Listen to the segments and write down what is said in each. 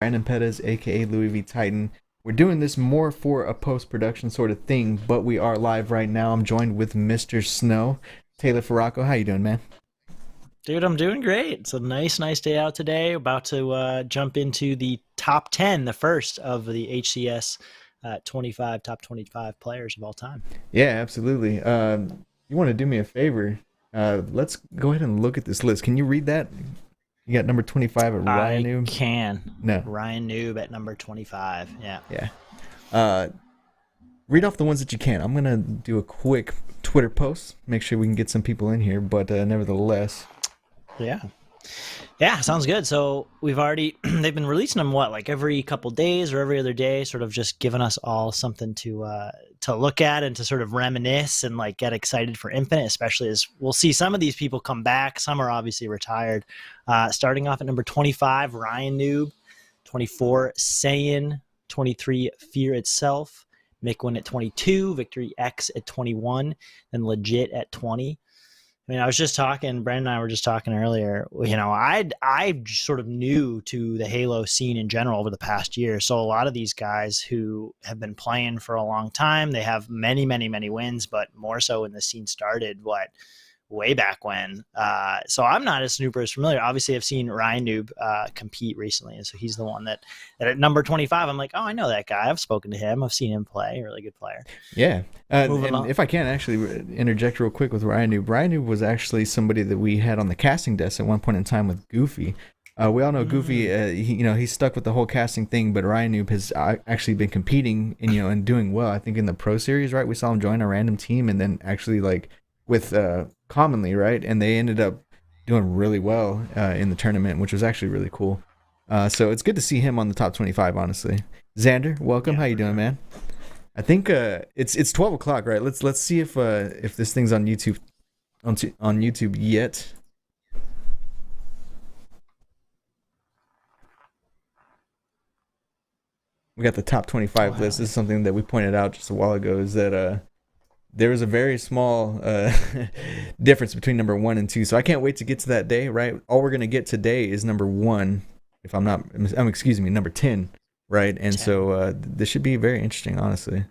Brandon Pettis, aka Louis V Titan. We're doing this more for a post-production sort of thing, but we are live right now. I'm joined with Mr. Snow, Taylor Farraco. How you doing, man? Dude, I'm doing great. It's a nice day out today. About to jump into the top 10, the first of the HCS 25 top 25 players of all time. Yeah, absolutely. You want to do me a favor? Let's go ahead and look at this list. Can you read that? You got number 25 at Ryan I Noob? can. No. Ryan Noob at number 25. Yeah. Yeah. Uh, Read off the ones that you can. I'm going to do a quick Twitter post, make sure we can get some people in here, but nevertheless. Yeah. Yeah, sounds good. So we've already, they've been releasing them, like every couple days or every other day, sort of just giving us all something to look at and to sort of reminisce and like get excited for Infinite, especially as we'll see some of these people come back. Some are obviously retired. Starting off at number 25, Ryan Noob, 24, Saiyan, 23, Fear Itself, Mick at 22, Victory X at 21, and Legit at 20. I mean, I was just talking, Brandon and I were just talking earlier, I sort of new to the Halo scene in general over the past year. So a lot of these guys who have been playing for a long time, they have many wins, but more so when the scene started, way back when. So I'm not as super as familiar. Obviously, I've seen Ryan Noob compete recently, and so he's the one that at number 25, I'm like, oh, I know that guy. I've spoken to him. I've seen him play. Really good player. Yeah. And if I can actually interject real quick with Ryan Noob was actually somebody that we had on the casting desk at one point in time with Goofy. We all know Goofy, he's stuck with the whole casting thing, but Ryan Noob has actually been competing and doing well. I think in the Pro Series, right? We saw him join a random team and then actually with commonly, right? And they ended up doing really well in the tournament, which was actually really cool. So it's good to see him on the top 25, honestly. Xander, welcome. How you doing, man? I think it's 12 o'clock, right? Let's see if this thing's on YouTube on YouTube yet. We got the top 25 list. This is something that we pointed out just a while ago, is that there was a very small difference between number 1 and 2. So I can't wait to get to that day, right? All we're going to get today is number 1, if I'm not, excuse me, number 10, right? And 10. So this should be very interesting, honestly.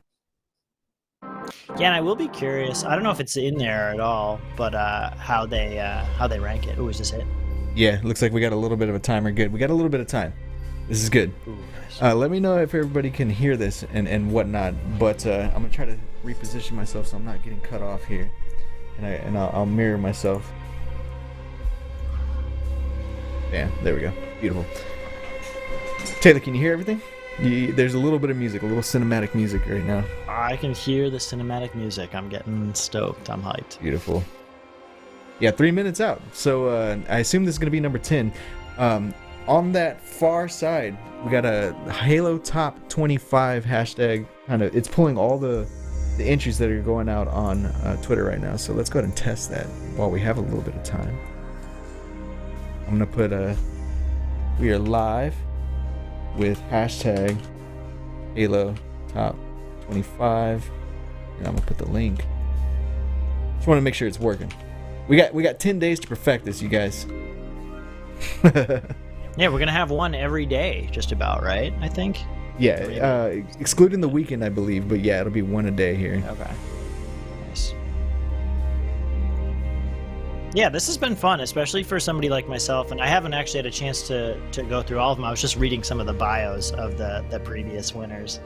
Yeah, and I will be curious. I don't know if it's in there at all, but how they rank it. Ooh, is this it? Yeah, looks like we got a little bit of a timer. Good. We got a little bit of time. This is good. Ooh, nice. Let me know if everybody can hear this and whatnot. But I'm gonna try to reposition myself so I'm not getting cut off here, and I'll mirror myself. Yeah, there we go. Beautiful. Taylor, can you hear everything? There's a little bit of music, a little cinematic music right now. I can hear the cinematic music. I'm getting stoked. I'm hyped. Beautiful. Yeah, 3 minutes out. So I assume this is gonna be number 10. On that far side, we got a Halo Top 25 hashtag. It's pulling all the entries that are going out on Twitter right now. So let's go ahead and test that while we have a little bit of time. I'm gonna put we are live with hashtag Halo Top 25, and I'm gonna put the link. Just want to make sure it's working. We got 10 days to perfect this, you guys. Yeah, we're gonna have one every day, just about, right? I think. Yeah, excluding the weekend, I believe, but yeah, it'll be one a day here. Okay. Nice. Yeah, this has been fun, especially for somebody like myself, and I haven't actually had a chance to go through all of them. I was just reading some of the bios of the previous winners,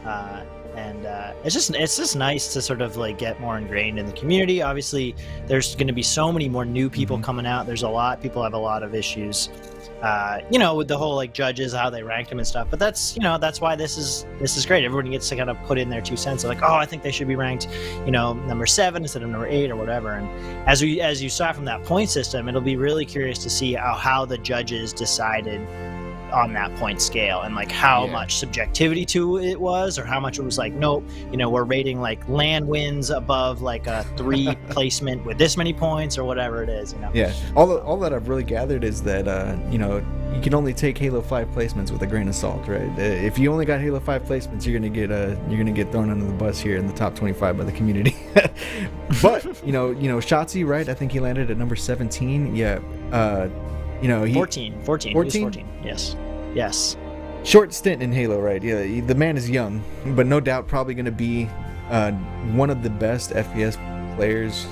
and it's just nice to sort of get more ingrained in the community. Obviously, there's going to be so many more new people coming out. There's people have a lot of issues. With the whole judges, how they rank them and stuff. But that's why this is great. Everybody gets to kind of put in their 2 cents. Like, oh, I think they should be ranked, number 7 instead of number 8 or whatever. And as you saw from that point system, it'll be really curious to see how the judges decided on that point scale and how much subjectivity to it was, or how much it was nope, we're rating land wins above a 3 placement with this many points or whatever it is. Yeah, all that I've really gathered is that you can only take Halo 5 placements with a grain of salt, right? If you only got Halo 5 placements, you're gonna get thrown under the bus here in the top 25 by the community. But Shotzi, right? I think he landed at number 17. Yeah. 14. 14. 14? Yes. short stint in Halo, right? Yeah, the man is young, but no doubt probably going to be one of the best FPS players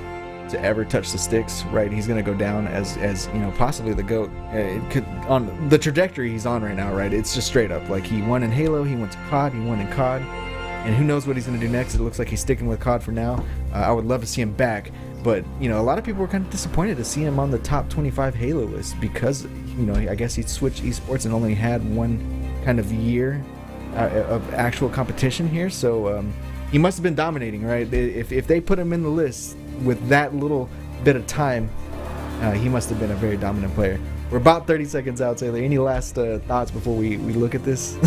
to ever touch the sticks, right? He's going to go down as possibly the GOAT. It could, on the trajectory he's on right now, right? It's just straight up. Like, he won in Halo, he went to COD, he won in COD, and who knows what he's going to do next. It looks like he's sticking with COD for now. I would love to see him back, but a lot of people were kind of disappointed to see him on the top 25 Halo list because I guess he switched esports and only had one kind of year of actual competition here. So he must have been dominating, right? If they put him in the list with that little bit of time, he must have been a very dominant player. We're about 30 seconds out, Taylor. Any last thoughts before we look at this?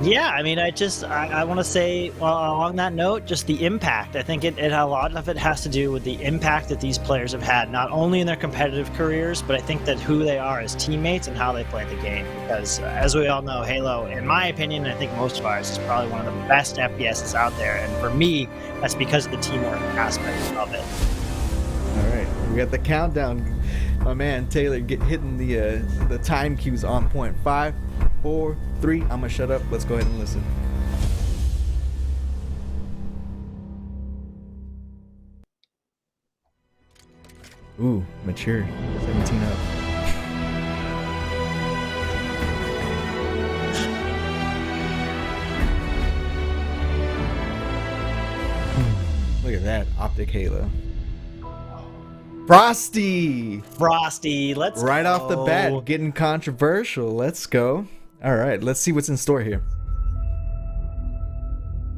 Yeah, I mean, I want to say, well, along that note, just the impact. I think a lot of it has to do with the impact that these players have had, not only in their competitive careers, but I think that who they are as teammates and how they play the game. Because as we all know, Halo, in my opinion, and I think most of ours, is probably one of the best FPSs out there. And for me, that's because of the teamwork aspect of it. All right, we got the countdown. My man Taylor hitting the time cues on point. 5, 4, 3. I'm gonna shut up. Let's go ahead and listen. Ooh, mature. 17 up. Look at that optic Halo. Frosty, let's go. Right off the bat, getting controversial. Let's go. All right, let's see what's in store here.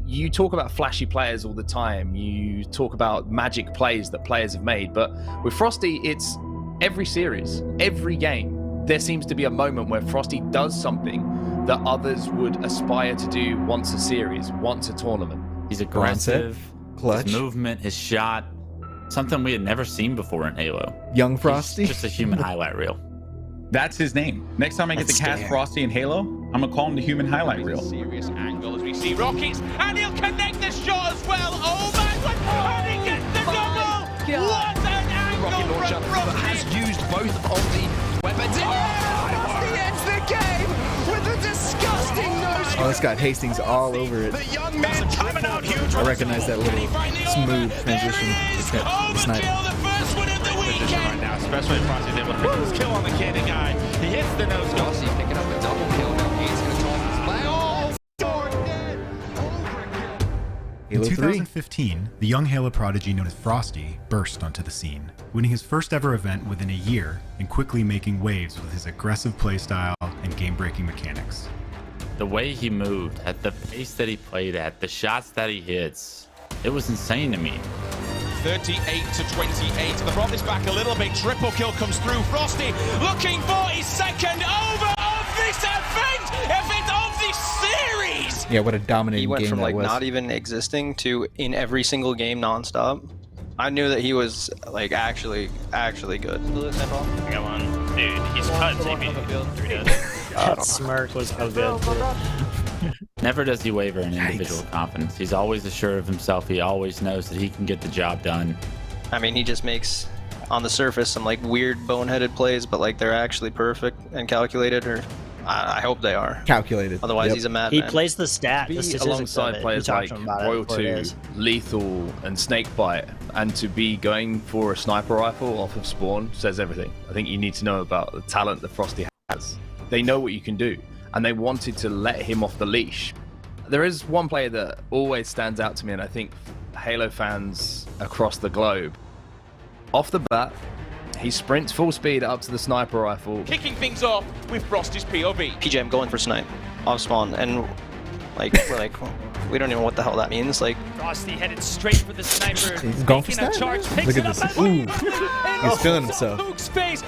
You talk about flashy players all the time. You talk about magic plays that players have made. But with Frosty, it's every series, every game. There seems to be a moment where Frosty does something that others would aspire to do once a series, once a tournament. He's aggressive, clutch, his movement, his shot. Something we had never seen before in Halo. Young Frosty? He's just a human highlight reel. That's his name. Next time I get to cast Frosty in Halo, I'm gonna call him the human highlight reel. Serious angle as we see Rockets, and he'll connect the shot as well. Oh my God! And he gets the double! What an angle from Frosty! Has used both of the weapons. Frosty ends the game with a disgusting nose. Oh, it's got Hastings all over it. The young man coming out huge. I recognize that little smooth transition. Overkill, the first one of the weekend. Right now, especially if Frosty's able to pick this kill on the cannon guy. He hits the nose. Frosty picking up a double kill. Now he's going to toss this play. Oh, dead. Halo In 3. 2015, the young Halo prodigy known as Frosty burst onto the scene, winning his first ever event within a year and quickly making waves with his aggressive playstyle and game-breaking mechanics. The way he moved, at the pace that he played at, the shots that he hits, it was insane to me. 38 to 28. The Rob is back a little bit. Triple kill comes through. Frosty looking for his second over of this event of this series. Yeah, what a dominating He went game from that was. not even existing to in every single game nonstop. I knew that he was actually good. I got one. Dude, he's cut TV. That smirk was so good. Never does he waver in individual confidence. He's always assured of himself. He always knows that he can get the job done. I mean, he just makes, on the surface, some weird boneheaded plays, but they're actually perfect and calculated, or I hope they are. Calculated. Otherwise, Yep. he's a madman. He plays the stat, the Be statistics alongside of it. players You talked like to him about it Royal before it 2, is. Lethal, and Snakebite, and to be going for a sniper rifle off of spawn says everything. I think you need to know about the talent that Frosty has. They know what you can do, and they wanted to let him off the leash. There is one player that always stands out to me, and I think Halo fans across the globe. Off the bat, he sprints full speed up to the sniper rifle. Kicking things off with Frosty's POV. PJ, I'm going for snipe off spawn, and we're we don't even know what the hell that means. Frosty headed straight for the sniper. He's going for Taking a snipe? charge, Look picks at it up this. and- Ooh. He's feeling himself. Luke's face.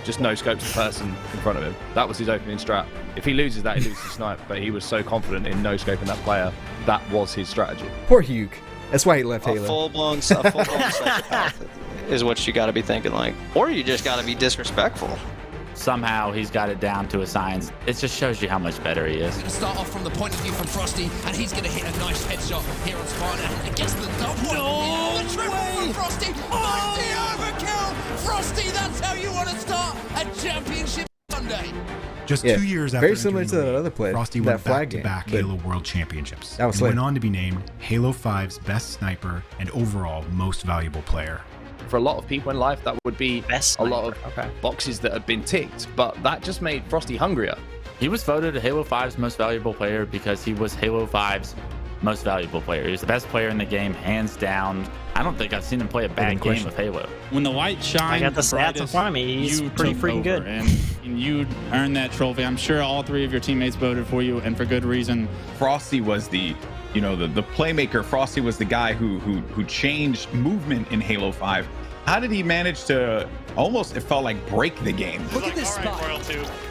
Just no scopes the person in front of him. That was his opening strat. If he loses that, he loses the snipe. But he was so confident in no scoping that player. That was his strategy. Poor Hugh. That's why he left A Halo. full-blown psychopath is what you got to be thinking or you just got to be disrespectful. Somehow he's got it down to a science. It just shows you how much better he is. Start off from the point of view from Frosty, and he's going to hit a nice headshot here on spawn, and it gets the double. No the triple from Frosty. Mighty overkill. Frosty, that's how you want to start a championship Sunday. Just 2 years after very similar entering to the that league, other play, Frosty that won flag back-to-back game, Halo World Championships that was and slick. went on to be named Halo 5's best sniper and overall most valuable player. For a lot of people in life, that would be Best a lot sniper. of boxes that have been ticked, but that just made Frosty hungrier. He was voted Halo 5's most valuable player because he was Halo 5's most valuable player. He's the best player in the game, hands down. I don't think I've seen him play a bad game of Halo. When the light shines, I got the stats in front of me. He's pretty freaking good. And you earned that trophy. I'm sure all three of your teammates voted for you, and for good reason. Frosty was the playmaker. Frosty was the guy who changed movement in Halo 5. How did he manage to almost, it felt like, break the game? Look at this spot.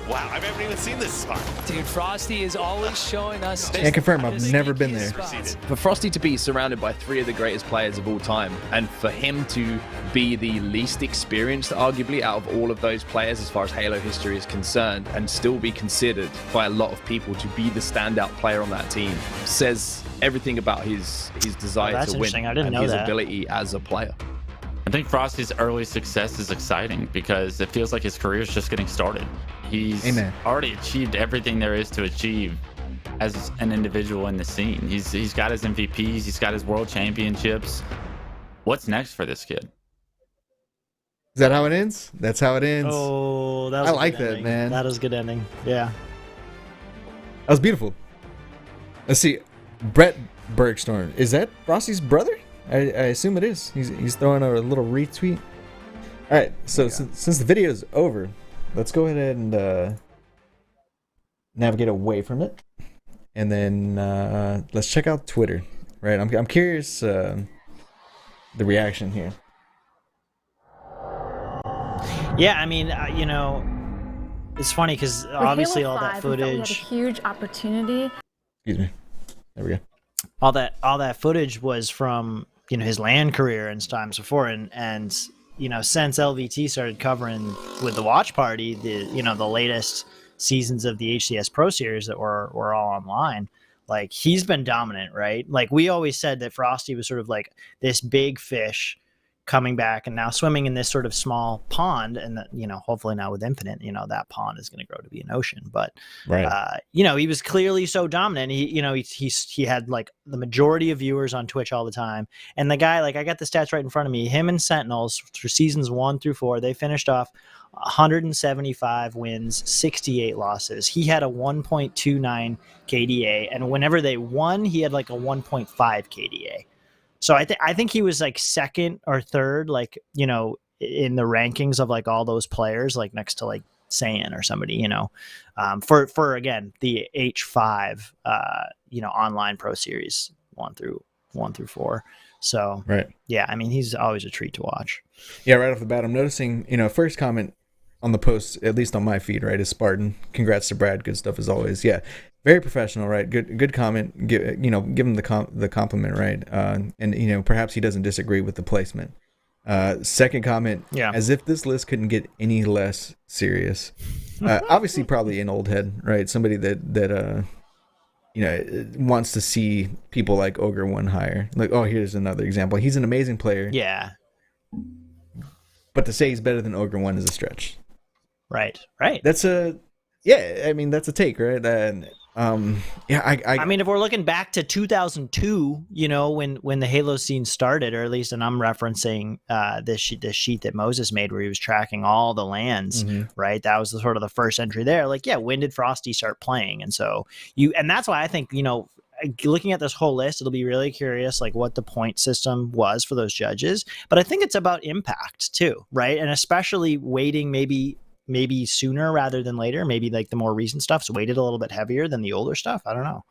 Wow, I haven't even seen this spot. Dude, Frosty is always showing us. Can't confirm, I've never been there. For Frosty to be surrounded by three of the greatest players of all time, and for him to be the least experienced, arguably, out of all of those players as far as Halo history is concerned, and still be considered by a lot of people to be the standout player on that team, says everything about his desire to win and his ability as a player. I think Frosty's early success is exciting because it feels like his career is just getting started. He's already achieved everything there is to achieve as an individual in the scene. He's got his MVPs, he's got his world championships. What's next for this kid? Is that how it ends? That's how it ends. Oh, that was I like that, man. That was a good ending. Yeah. That was beautiful. Let's see. Brett Bergstorm. Is that Frosty's brother? I assume it is. He's throwing a little retweet. All right, so since the video is over, let's go ahead and navigate away from it, and then let's check out Twitter. Right, I'm curious the reaction here. Yeah, I mean, it's funny because obviously all that footage. We had a huge opportunity. Excuse me. There we go. All that footage was from his LAN career and times before, and since LVT started covering with the watch party the latest seasons of the HCS Pro Series that were all online, like he's been dominant, right? Like we always said that Frosty was sort of like this big fish coming back and now swimming in this sort of small pond, and that, hopefully now with Infinite, that pond is going to grow to be an ocean. But right. He was clearly so dominant. He had like the majority of viewers on Twitch all the time, and the guy, like I got the stats right in front of me. Him and Sentinels through seasons 1 through 4, they finished off 175 wins, 68 losses. He had a 1.29 KDA, and whenever they won, he had like a 1.5 KDA. So I think he was like second or third, like, in the rankings of like all those players, like next to like Saiyan or somebody, for again, the H5, online Pro Series 1 through 4. So, right. Yeah, I mean, he's always a treat to watch. Yeah, right off the bat, I'm noticing, first comment on the post, at least on my feed, right, is Spartan. Congrats to Brad. Good stuff as always. Yeah. Very professional, right? Good comment. Give him the compliment, right? And perhaps he doesn't disagree with the placement. Second comment, as if this list couldn't get any less serious. Obviously, probably an old head, right? Somebody that wants to see people like Ogre 1 higher. Like, oh, here's another example. He's an amazing player. Yeah. But to say he's better than Ogre 1 is a stretch. Right. That's a take, right? And I mean, if we're looking back to 2002, when the Halo scene started, or at least, and I'm referencing this sheet that Moses made where he was tracking all the lands, right? That was sort of the first entry there. Like, yeah, when did Frosty start playing? And so and that's why I think, looking at this whole list, it'll be really curious, like what the point system was for those judges. But I think it's about impact too, right? And especially waiting maybe sooner rather than later. Maybe like the more recent stuff's weighted a little bit heavier than the older stuff. I don't know.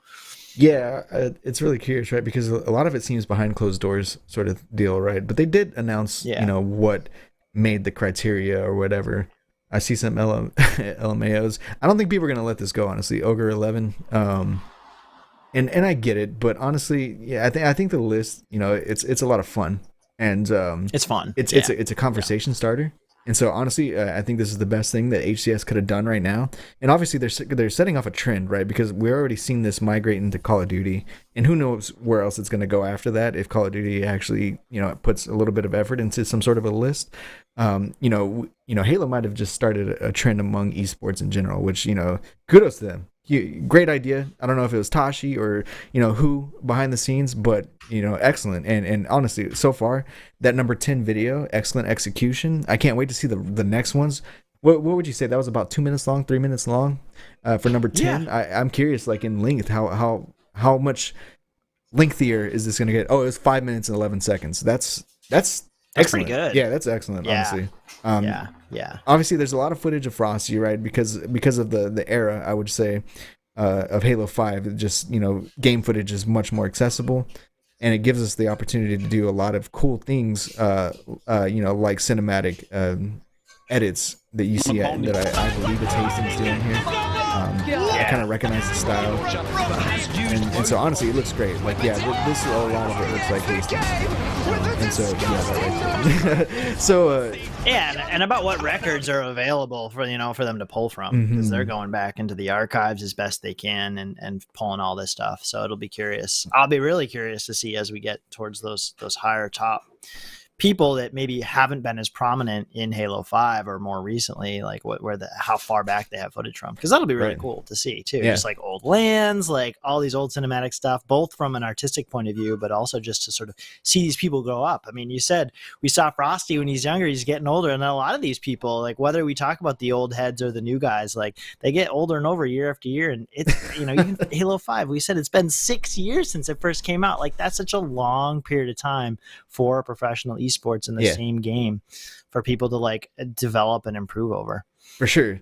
Yeah, it's really curious, right? Because a lot of it seems behind closed doors sort of deal, right? But they did announce, what made the criteria or whatever. I see some LMAOs. I don't think people are going to let this go, honestly. Ogre 11. And I get it, but honestly, yeah, I think the list, it's a lot of fun. And it's fun. It's a conversation starter. And so honestly, I think this is the best thing that HCS could have done right now. And obviously they're setting off a trend, right? Because we're already seen this migrate into Call of Duty, and who knows where else it's going to go after that if Call of Duty actually, puts a little bit of effort into some sort of a list. Halo might have just started a trend among esports in general, which, kudos to them. Great idea. I don't know if it was Tashi or who behind the scenes, but excellent. And honestly, so far that number 10 video, excellent execution. I can't wait to see the next ones. What would you say that was about 2 minutes long, 3 minutes long for number 10? Yeah. I'm curious, like in length, how much lengthier is this going to get? Oh, it was 5 minutes and 11 seconds. That's excellent. Pretty good. Yeah, that's excellent. Yeah. Honestly. Yeah. Obviously, there's a lot of footage of Frosty, right? Because of the era, I would say, of Halo 5. It just game footage is much more accessible, and it gives us the opportunity to do a lot of cool things, like cinematic edits that you see that I believe it's Hastings doing here. I kind of recognize the style, and so honestly, it looks great. Like, this is a lot of it looks like Hastings, and so that right there. So and about what records are available for them to pull from, because they're going back into the archives as best they can and pulling all this stuff. So it'll be curious. I'll be really curious to see as we get towards those higher top people that maybe haven't been as prominent in Halo 5 or more recently, like how far back they have footage from, because that'll be really cool to see too. Just like old lands, like all these old cinematic stuff, both from an artistic point of view, but also just to sort of see these people grow up. I mean, you said we saw Frosty when he's younger, he's getting older, and then a lot of these people, like whether we talk about the old heads or the new guys, like they get older and over year after year. And it's even Halo 5, we said it's been 6 years since it first came out. Like that's such a long period of time for a professional esports in the same game for people to like develop and improve over. For sure.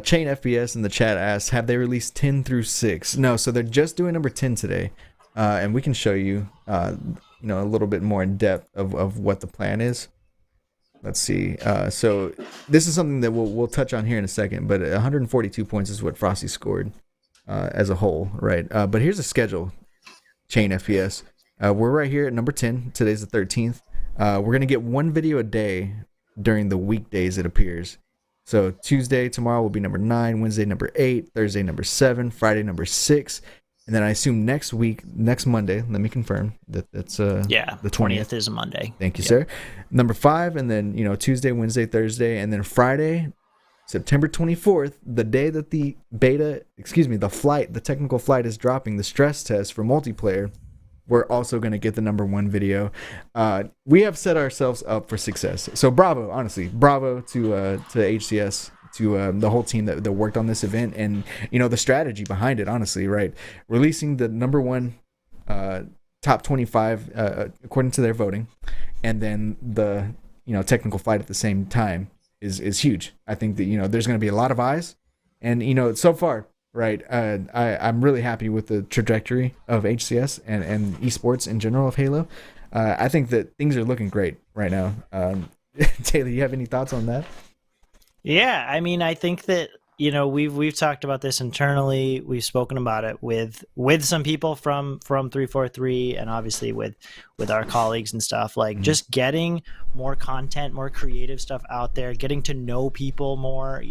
Chain FPS in the chat asks, have they released 10 through 6? No, so they're just doing number 10 today, and we can show you a little bit more in depth of what the plan is. Let's see. So this is something that we'll touch on here in a second, but 142 points is what Frosty scored as a whole, right? But here's the schedule. Chain FPS. We're right here at number 10. Today's the 13th. We're going to get one video a day during the weekdays, it appears. So Tuesday, tomorrow will be number 9, Wednesday, number 8, Thursday, number 7, Friday, number 6. And then I assume next Monday, let me confirm that's the 20th is a Monday. Thank you, sir. Number 5, and then, Tuesday, Wednesday, Thursday, and then Friday, September 24th, the day that the technical flight is dropping, the stress test for multiplayer. We're also going to get the number 1 video. We have set ourselves up for success. So bravo, honestly. Bravo to HCS, to the whole team that worked on this event, and, the strategy behind it, honestly, right? Releasing the number 1 top 25 according to their voting, and then the, technical flight at the same time is huge. I think that, there's going to be a lot of eyes. And, so far, right. I'm really happy with the trajectory of HCS and esports in general of Halo. I think that things are looking great right now. Taylor, you have any thoughts on that? Yeah, I mean, I think that we've talked about this internally. We've spoken about it with some people from 343, and obviously with our colleagues and stuff. Like just getting more content, more creative stuff out there, getting to know people more.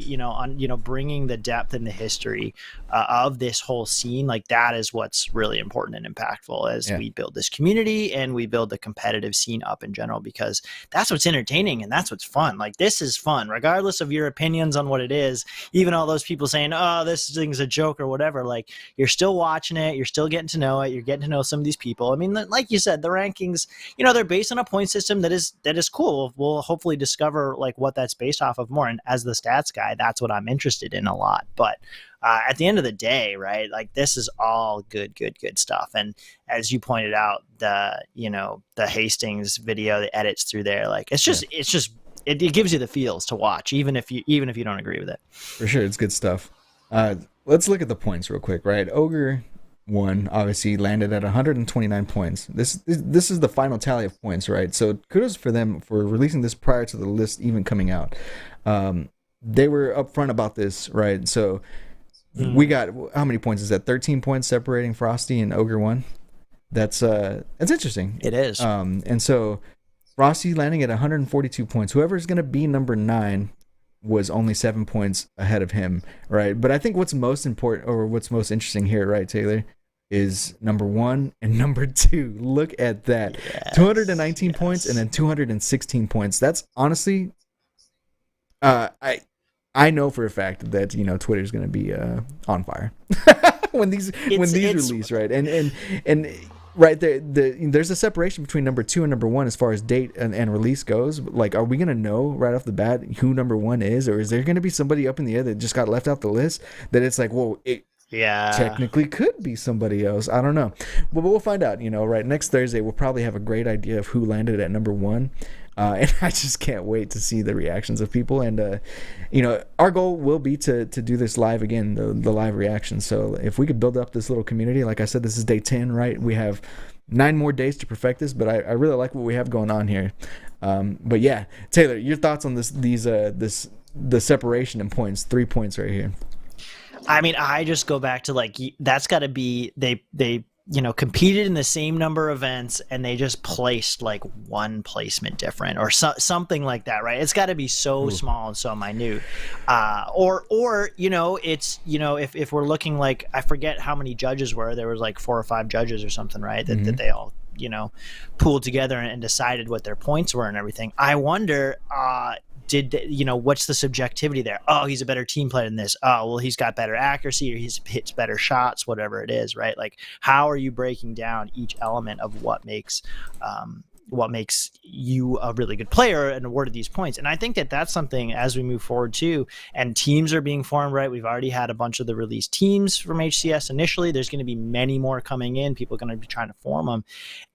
Bringing the depth and the history of this whole scene. Like that is what's really important and impactful as we build this community and we build the competitive scene up in general, because that's what's entertaining and that's what's fun. Like this is fun, regardless of your opinions on what it is. Even all those people saying, "Oh, this thing's a joke" or whatever. Like you're still watching it, you're still getting to know it, you're getting to know some of these people. I mean, like you said, the rankings, they're based on a point system that is cool. We'll hopefully discover like what that's based off of more. And as the stats guy, that's what I'm interested in a lot. But at the end of the day, right, like this is all good stuff. And as you pointed out, the Hastings video, the edits through there, like it gives you the feels to watch, even if you don't agree with it. For sure, it's good stuff. Let's look at the points real quick, right? Ogre 1 obviously landed at 129 points. This is the final tally of points, right? So kudos for them for releasing this prior to the list even coming out. They were upfront about this, right? So we got, how many points is that? 13 points separating Frosty and Ogre 1. That's interesting. It is. And so Frosty landing at 142 points. Whoever's going to be number 9 was only 7 points ahead of him, right? But I think what's most important, or what's most interesting here, right, Taylor, is number 1 and number 2. Look at that. Yes, 219 points and then 216 points. That's honestly, I know for a fact that, you know, Twitter's going to be on fire when these release, right? And right there's a separation between number 2 and number 1 as far as date and release goes. Like, are we going to know right off the bat who number 1 is, or is there going to be somebody up in the air that just got left out the list that it's like, well, it technically could be somebody else? I don't know, but we'll find out, you know, right? Next Thursday we'll probably have a great idea of who landed at number 1. And I just can't wait to see the reactions of people. And, you know, our goal will be to do this live again, the live reaction. So if we could build up this little community, like I said, this is day 10, right? We have 9 more days to perfect this, but I really like what we have going on here. But yeah, Taylor, your thoughts on the separation in points, 3 points right here. I mean, I just go back to, like, that's got to be, they you know, competed in the same number of events and they just placed like one placement different or something like that, right? It's got to be so small and so minute. Or you know, it's, you know, if we're looking, like, I forget how many judges were, there was like 4 or 5 judges or something, right? That they all, you know, pooled together and decided what their points were and everything. I wonder, you know, what's the subjectivity there? Oh, he's a better team player than this. Oh, well, he's got better accuracy, or he's hits better shots, whatever it is, right? Like, how are you breaking down each element of what makes you a really good player and awarded these points? And I think that that's something as we move forward too, and teams are being formed, right? We've already had a bunch of the released teams from HCS initially. There's going to be many more coming in. People are going to be trying to form them.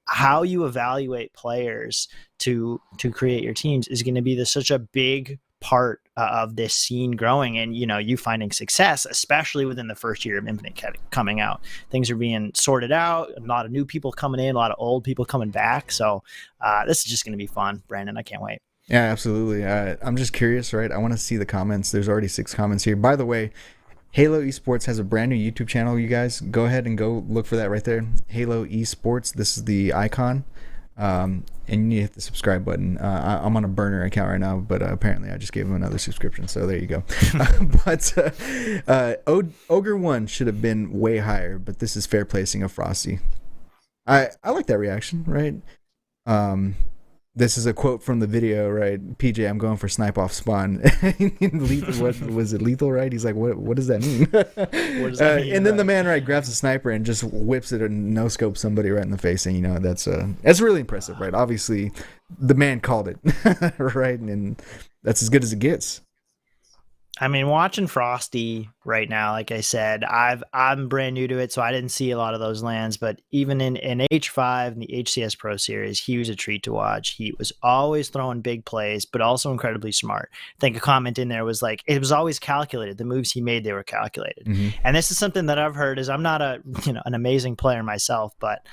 How you evaluate players to create your teams is going to be such a big part of this scene growing, and, you know, you finding success, especially within the first year of Infinite coming out. Things are being sorted out, a lot of new people coming in, a lot of old people coming back. So this is just going to be fun, Brandon. I can't wait. Yeah, absolutely. I'm just curious, right? I want to see the comments. There's already 6 comments here. By the way, Halo Esports has a brand new YouTube channel, you guys. Go ahead and go look for that right there. Halo Esports. This is the icon. And you need to hit the subscribe button. I'm on a burner account right now, but apparently I just gave him another subscription, so there you go. But Ogre 1 should have been way higher, but this is fair placing of Frosty. I like that reaction, right? This is a quote from the video, right? PJ, I'm going for snipe off spawn. What was it, lethal, right? He's like, what does that mean? What does that mean? And then the man, right, grabs a sniper and just whips it and no scopes somebody right in the face. And, you know, that's really impressive, right? Obviously, the man called it, right? And that's as good as it gets. I mean, watching Frosty right now, like I said, I'm brand new to it, so I didn't see a lot of those lands. But even in H5 and the HCS Pro Series, he was a treat to watch. He was always throwing big plays, but also incredibly smart. I think a comment in there was like, it was always calculated. The moves he made, they were calculated. Mm-hmm. And this is something that I've heard, is I'm not an amazing player myself, but,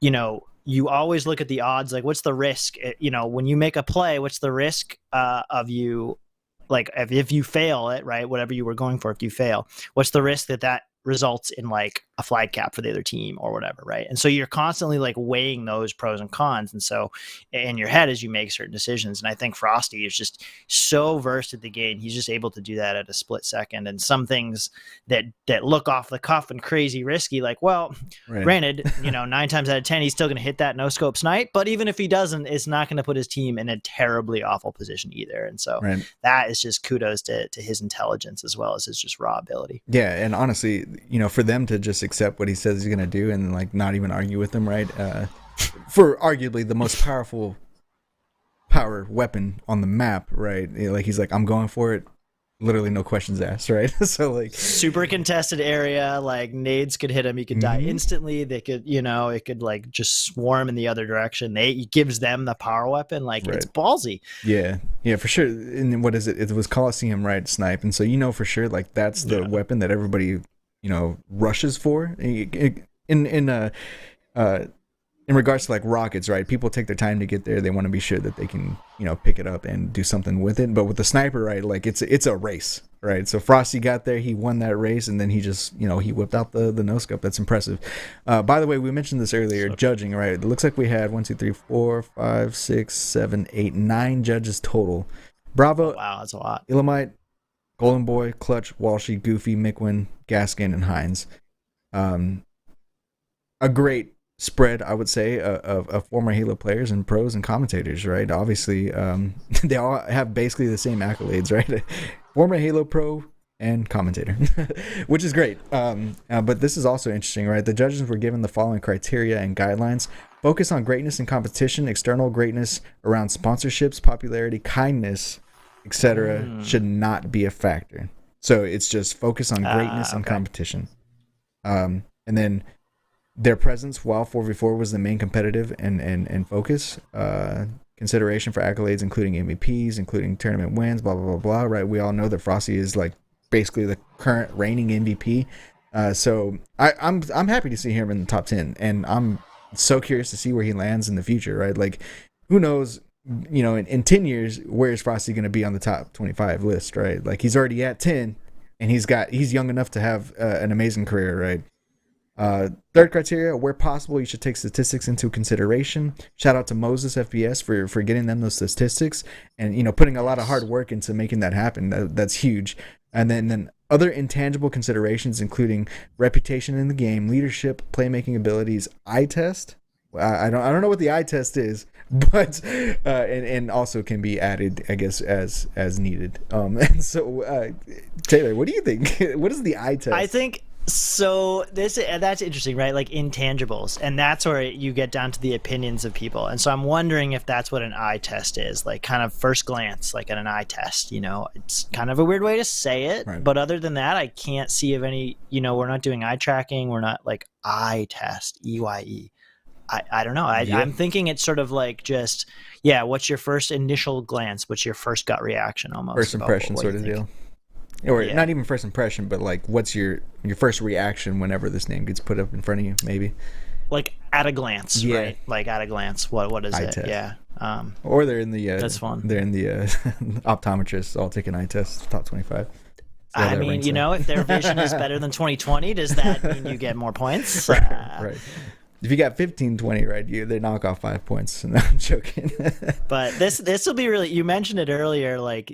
you know, you always look at the odds, like, what's the risk? You know, when you make a play, what's the risk of you? Like, if you fail it, right, whatever you were going for, if you fail, what's the risk that results in like a flag cap for the other team or whatever, right? And so you're constantly like weighing those pros and cons, and so in your head as you make certain decisions. And I think Frosty is just so versed at the game, he's just able to do that at a split second. And some things that look off the cuff and crazy risky, like, well, right, granted, you know, 9 times out of 10 he's still going to hit that no scope snipe, but even if he doesn't, it's not going to put his team in a terribly awful position either. And so that is just kudos to his intelligence as well as his just raw ability. Yeah, and honestly, you know, for them to just accept what he says he's going to do and like not even argue with him, right? For arguably the most power weapon on the map, right? Like, he's like, I'm going for it. Literally no questions asked, right? So like, super contested area, like nades could hit him, he could die instantly. They could, you know, it could like just swarm in the other direction. He gives them the power weapon, like it's ballsy. Yeah, for sure. And what is it? It was Coliseum, right? Snipe, and so you know for sure, like that's the weapon that everybody, you know, rushes for. in regards to like rockets, right? People take their time to get there. They want to be sure that they can, pick it up and do something with it. But with the sniper, right, like it's a race, right? So Frosty got there, he won that race, and then he just, he whipped out the no scope. That's impressive. By the way, we mentioned this earlier, judging, right? It looks like we had 1, 2, 3, 4, 5, 6, 7, 8, 9 judges total. Bravo. Wow, that's a lot. Elamite, Golden Boy, Clutch, Walshy, Goofy, Mickwin, Gaskin, and Hines. A great spread, I would say, of former Halo players and pros and commentators, right? Obviously, they all have basically the same accolades, right? Former Halo pro and commentator, which is great. But this is also interesting, right? The judges were given the following criteria and guidelines: focus on greatness in competition, external greatness around sponsorships, popularity, kindness, etc. should not be a factor. So it's just focus on greatness and competition. And then their presence while 4v4 was the main competitive and focus. Consideration for accolades, including MVPs, including tournament wins, blah, blah, blah, blah, right? We all know that Frosty is like basically the current reigning MVP. So I'm happy to see him in the top 10, and I'm so curious to see where he lands in the future, right? Like, who knows, in 10 years, where is Frosty going to be on the top 25 list, right? Like, he's already at 10, and he's young enough to have an amazing career, right? Third criteria, where possible, you should take statistics into consideration. Shout out to Moses FPS for getting them those statistics and putting a lot of hard work into making that happen. That's huge. And then other intangible considerations, including reputation in the game, leadership, playmaking abilities, eye test. I don't know what the eye test is, but and also can be added, I guess, as needed. And so Taylor, what do you think? What is the eye test? I think so. That's interesting, right? Like intangibles, and that's where you get down to the opinions of people. And so I'm wondering if that's what an eye test is, like kind of first glance, like at an eye test. It's kind of a weird way to say it, right. But other than that, I can't see of any. We're not doing eye tracking. We're not like eye test, EYE. I don't know. I'm thinking it's sort of like just, what's your first initial glance? What's your first gut reaction almost? First impression sort of deal. Or not even first impression, but like what's your first reaction whenever this name gets put up in front of you, maybe? Like at a glance, right? Like at a glance, what is eye it? Test. Yeah. Or they're in the that's fun. They're in the optometrists all taking eye tests, top 25. I mean, if their vision is better than 20/20, does that mean you get more points? Right. If you got 15/20, right, they knock off 5 points. No, I'm joking. But this will be really, you mentioned it earlier, like,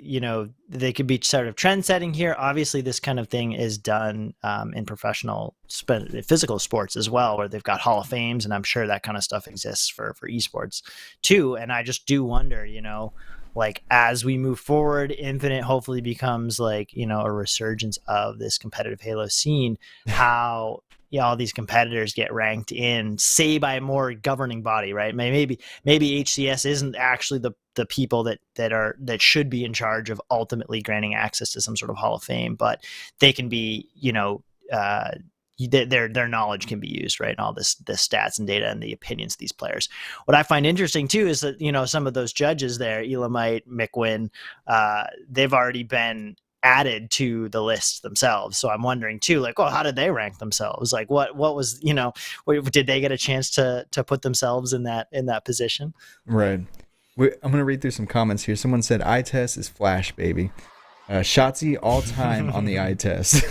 they could be sort of trend setting here. Obviously, this kind of thing is done in professional physical sports as well, where they've got Hall of Fames, and I'm sure that kind of stuff exists for esports too. And I just do wonder, like as we move forward, Infinite hopefully becomes like, a resurgence of this competitive Halo scene, how all these competitors get ranked in, say, by a more governing body, right? Maybe HCS isn't actually the people that should be in charge of ultimately granting access to some sort of Hall of Fame, but they can be, their knowledge can be used, right? And all the stats and data and the opinions of these players. What I find interesting too is that, some of those judges there, Elamite, Mickwin, they've already been added to the list themselves. So I'm wondering too, like, how did they rank themselves? Like what was, did they get a chance to put themselves in that position? Right. I'm going to read through some comments here. Someone said eye test is Flash, baby. Shotzi all time on the eye test.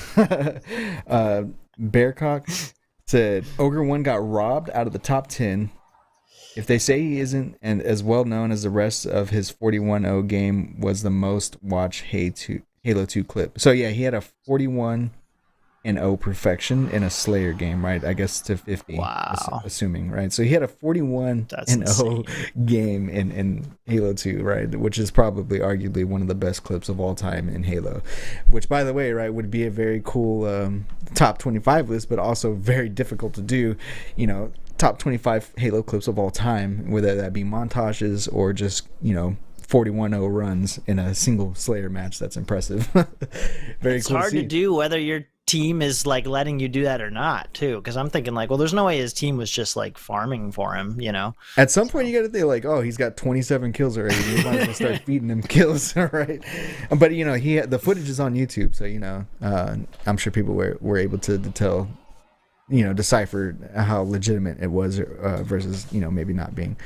Bearcock said Ogre 1 got robbed out of the top 10. If they say he isn't and as well known as the rest of his 41-0 game was the most watched Halo 2 clip. So yeah, he had a 41-0 perfection in a Slayer game, right? I guess to 50. Wow. Assuming, right? So he had a 41-0 game in Halo 2, right? Which is probably arguably one of the best clips of all time in Halo. Which, by the way, right, would be a very cool top 25 list, but also very difficult to do. Top 25 Halo clips of all time, whether that be montages or just 41-0 runs in a single Slayer match. That's impressive. Very it's cool. It's hard to do whether your team is like letting you do that or not too, because I'm thinking like, well, there's no way his team was just like farming for him, At some point you got to think like, oh, he's got 27 kills already. You might as well start feeding him kills, right? But the footage is on YouTube, so I'm sure people were able to tell decipher how legitimate it was versus maybe not being.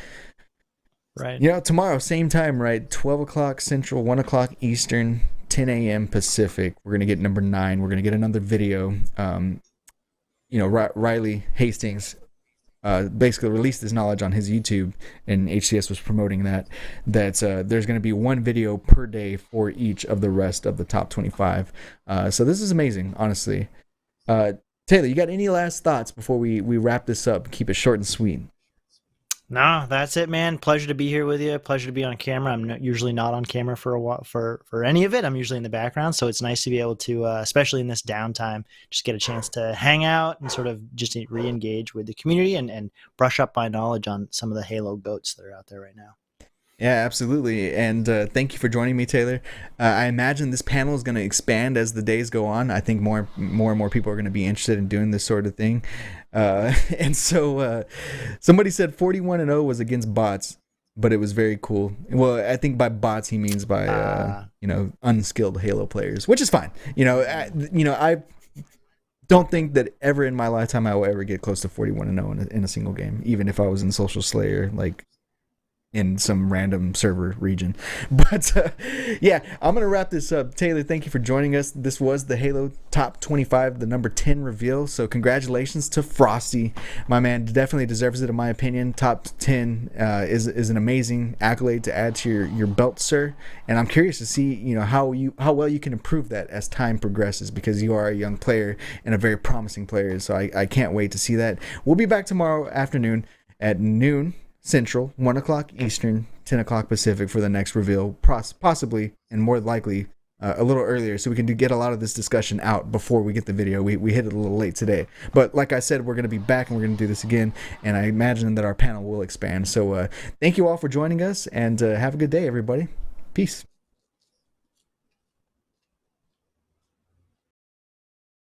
Right. Tomorrow, same time, right? 12 o'clock Central, 1 o'clock Eastern, 10 a.m. Pacific. We're going to get number 9. We're going to get another video. Riley Hastings basically released this knowledge on his YouTube, and HCS was promoting that there's going to be one video per day for each of the rest of the top 25. So this is amazing, honestly. Taylor, you got any last thoughts before we wrap this up? Keep it short and sweet. No, that's it, man. Pleasure to be here with you. Pleasure to be on camera. I'm usually not on camera for a while, for any of it. I'm usually in the background, so it's nice to be able to, especially in this downtime, just get a chance to hang out and sort of just re-engage with the community and brush up my knowledge on some of the Halo goats that are out there right now. Yeah, absolutely. And thank you for joining me, Taylor. I imagine this panel is going to expand as the days go on. I think more and more people are going to be interested in doing this sort of thing. And so somebody said 41-0 was against bots, but it was very cool. Well, I think by bots he means by unskilled Halo players, which is fine. I don't think that ever in my lifetime I will ever get close to 41-0 in a single game, even if I was in Social Slayer, like in some random server region. But yeah, I'm gonna wrap this up. Taylor, thank you for joining us. This was the Halo Top 25, the number 10 reveal. So congratulations to Frosty. My man definitely deserves it, in my opinion. Top 10 is an amazing accolade to add to your belt, sir. And I'm curious to see how well you can improve that as time progresses, because you are a young player and a very promising player. So I can't wait to see that. We'll be back tomorrow afternoon at noon Central, 1 o'clock Eastern, 10 o'clock Pacific for the next reveal, possibly and more likely a little earlier, so we can get a lot of this discussion out before we get the video. We hit it a little late today, but like I said, we're going to be back and we're going to do this again, and I imagine that our panel will expand. So thank you all for joining us, and have a good day, everybody. Peace.